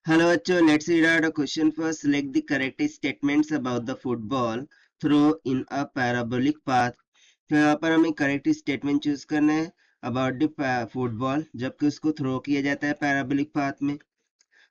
Hello, Acho. Let's read out a question first. Select the correct statements about the football throw in a parabolic path. तो यहाँ पर हमें correct statement choose करना है about the football जबकि उसको throw किया जाता है पैराबोलिक पाथ में.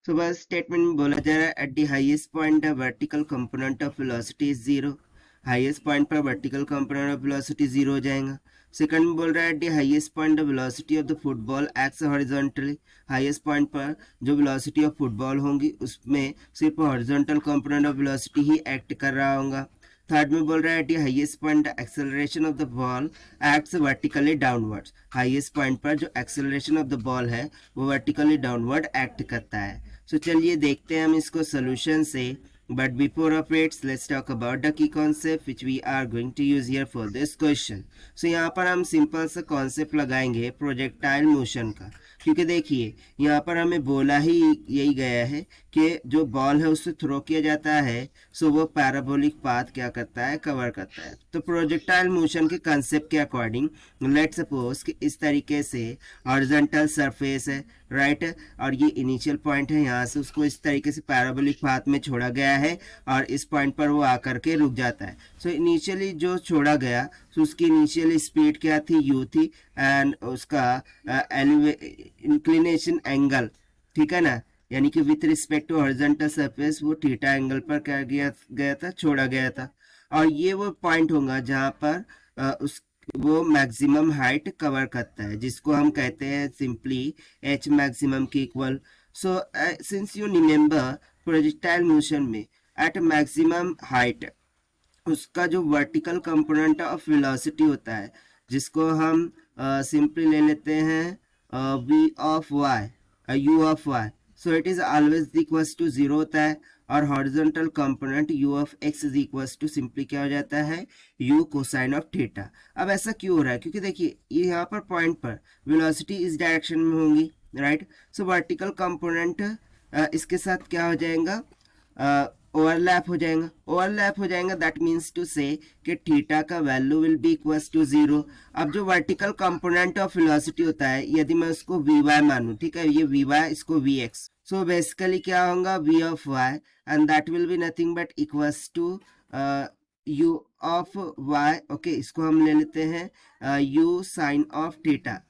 सो बस स्टेटमेंट में बोला जा रहा है at the highest point the vertical component of velocity is zero. Highest point पर vertical component of velocity zero हो जाएगा. सेकंड में बोल रहा है at the highest point the velocity of the football acts horizontally. Highest point पर जो velocity of football होंगी उसमें सिर्फ हॉरिजॉन्टल कंपोनेंट ऑफ वेलोसिटी ही एक्ट कर रहा होगा. थर्ड में बोल रहा है at the highest point the acceleration of the ball acts vertically downwards. Highest point पर जो एक्सेलरेशन ऑफ द बॉल है वो वर्टिकली डाउनवर्ड एक्ट करता है. सो चलिए देखते हैं हम इसको सोल्यूशन से. But before of its let's talk about the key concept which we are going to use here for this question. So यहाँ पर हम सिंपल सा कॉन्सेप्ट लगाएंगे प्रोजेक्टाइल मोशन का, क्योंकि देखिए यहाँ पर हमें बोला ही यही गया है कि जो बॉल है उससे थ्रो किया जाता है सो वो पैराबोलिक पाथ क्या करता है, कवर करता है. तो प्रोजेक्टाइल मोशन के कंसेप्ट के अकॉर्डिंग लेट्स सपोज कि इस तरीके से हॉरिजॉन्टल सरफेस है, राइट, और ये इनिशियल पॉइंट है, यहाँ से उसको इस तरीके से पैराबोलिक पाथ में छोड़ा गया है और इस पॉइंट पर वो आकर के रुक जाता है. सो इनिशियली जो छोड़ा गया तो उसकी इनिशियल स्पीड क्या थी, यू थी, एंड उसका इंक्लिनेशन एंगल, ठीक है ना, यानी कि with respect to horizontal surface वो थीटा एंगल पर क्या गया था, छोड़ा गया था. और ये वो पॉइंट होगा जहां पर उस वो मैक्सिमम हाइट कवर करता है, जिसको हम कहते हैं सिंपली एच मैक्सिमम की equal. So since you remember projectile motion में एट मैक्सिमम हाइट उसका जो वर्टिकल कंपोनेंट ऑफ वेलोसिटी होता है जिसको हम सिंपली ले लेते हैं V of Y, U of Y. So it is always equals to zero होता है. और horizontal component u of x is equals to simply क्या हो जाता है, u कोसाइन ऑफ थीटा. अब ऐसा क्यों हो रहा है, क्योंकि देखिए ये यहाँ पर पॉइंट पर वेलोसिटी इस डायरेक्शन में होंगी, राइट. सो वर्टिकल कंपोनेंट इसके साथ क्या हो जाएगा, ओवरलैप हो जाएगा. ओवरलैप हो जाएगा दैट मीन्स टू से कि थीटा का value will be equals to zero. अब जो वर्टिकल कंपोनेंट ऑफ वेलोसिटी होता है यदि मैं उसको वी वाई मानूं, ठीक है, ये वी वाई इसको वी एक्स, सो बेसिकली क्या होगा V of Y and that will be nothing but equals to U of Y. Okay, इसको हम ले लेते हैं यू साइन ऑफ थीटा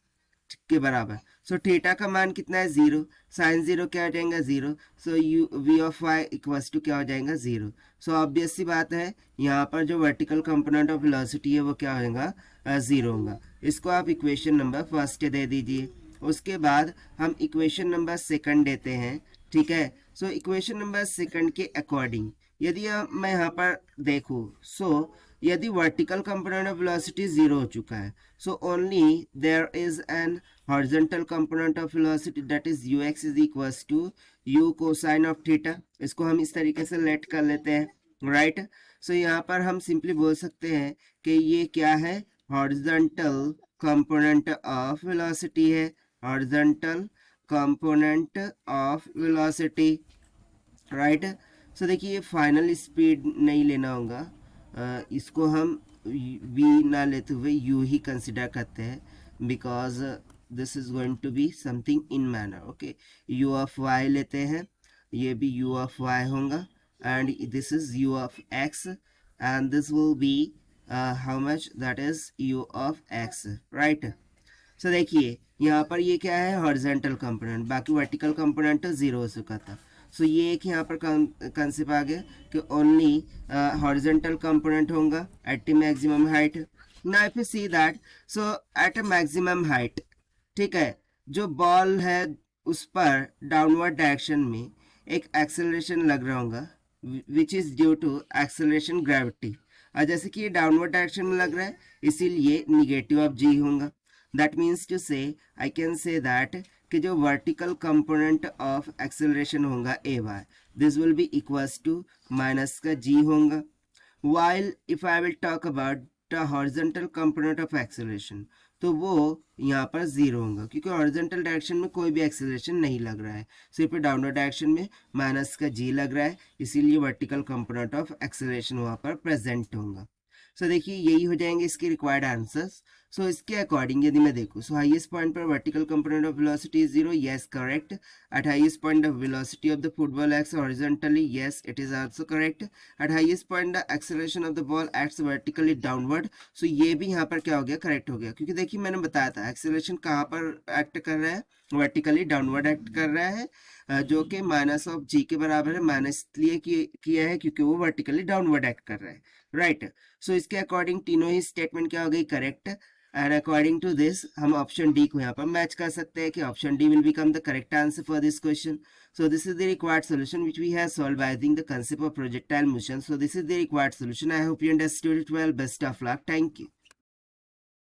के बराबर. सो थीटा का मान कितना है, जीरो. साइन जीरो क्या हो जाएगा, zero. So U V of Y equals to क्या हो जाएगा, जीरो. सो ऑब्वियस सी बात है यहाँ पर जो वर्टिकल कंपोनेंट ऑफ वेलोसिटी है वो क्या होगा, जीरो होगा. इसको आप इक्वेशन नंबर फर्स्ट दे दीजिए. उसके बाद हम इक्वेशन नंबर सेकंड देते हैं, ठीक है. सो इक्वेशन नंबर सेकंड के अकॉर्डिंग यदि मैं यहाँ पर देखूँ, सो यदि vertical component of velocity zero हो चुका है, so only there is an horizontal component of velocity that is ux is equals to u cosine of theta. इसको हम इस तरीके से लेट कर लेते हैं, राइट. सो यहाँ पर हम सिंपली बोल सकते हैं कि ये क्या है, हॉरिजॉन्टल कंपोनेंट ऑफ वेलोसिटी है, horizontal component of velocity, right. So देखिए फाइनल स्पीड नहीं लेना होगा, इसको हम v ना लेते हुए u ही कंसिडर करते हैं, because this is going to be something in manner. Okay, u of y लेते हैं, ये भी u ऑफ y होगा and this is u of x and this will be how much, that is u of x, right. So देखिए यहाँ पर ये क्या है, हॉरिजॉन्टल कंपोनेंट, बाकी वर्टिकल कंपोनेंट तो जीरो हो चुका था. सो ये एक यहाँ पर कंसेप्ट आ गया कि ओनली हॉरिजॉन्टल कंपोनेंट होगा at maximum height. Now if you see that, so at maximum height, ठीक है, जो बॉल है उस पर डाउनवर्ड डायरेक्शन में एक एक्सेलरेशन लग रहा होगा which is due to acceleration gravity. और जैसे कि ये डाउनवर्ड डायरेक्शन में लग रहा है इसीलिए निगेटिव ऑफ जी होगा. दैट मीन्स टू से आई कैन से दैट कि जो वर्टिकल कंपोनेंट ऑफ एक्सेलरेशन होगा A Y, this will be equals to minus का जी होगा. While if I will talk about the horizontal component of acceleration, तो वो यहाँ पर जीरो होगा क्योंकि हॉरिजॉन्टल डायरेक्शन में कोई भी एक्सेलरेशन नहीं लग रहा है, सिर्फ डाउनवर्ड डायरेक्शन में माइनस का जी लग रहा है, इसीलिए वर्टिकल कंपोनेंट ऑफ एक्सेलरेशन वहाँ पर प्रेजेंट होगा. सो देखिए यही हो जाएंगे इसके रिक्वायर्ड आंसर्स. सो इसके अकॉर्डिंग यदि मैं देखूँ, सो हाईएस्ट पॉइंट पर vertical component of velocity is 0, yes correct. At highest point the velocity of the football acts horizontally, yes it is also correct. At highest point the acceleration of the ball acts vertically downward. So ये भी यहाँ पर क्या हो गया, correct हो गया, क्योंकि देखिए मैंने बताया था एक्सेलरेशन कहाँ पर एक्ट कर रहा है, वर्टिकली डाउनवर्ड एक्ट कर रहा है, जो कि माइनस ऑफ जी के बराबर है. माइनस इसलिए किया है क्योंकि वो वर्टिकली डाउनवर्ड एक्ट कर रहा है, राइट. सो इसके अकॉर्डिंग तीनों ही स्टेटमेंट क्या हो गई, correct. And according to this हम ऑप्शन डी को यहाँ पर मैच कर सकते हैं कि option D will become the correct answer for this question. So this is the required solution which we have solved by using the concept of projectile motion. So this is the required solution. I hope you understood it well. Best of luck. Thank you.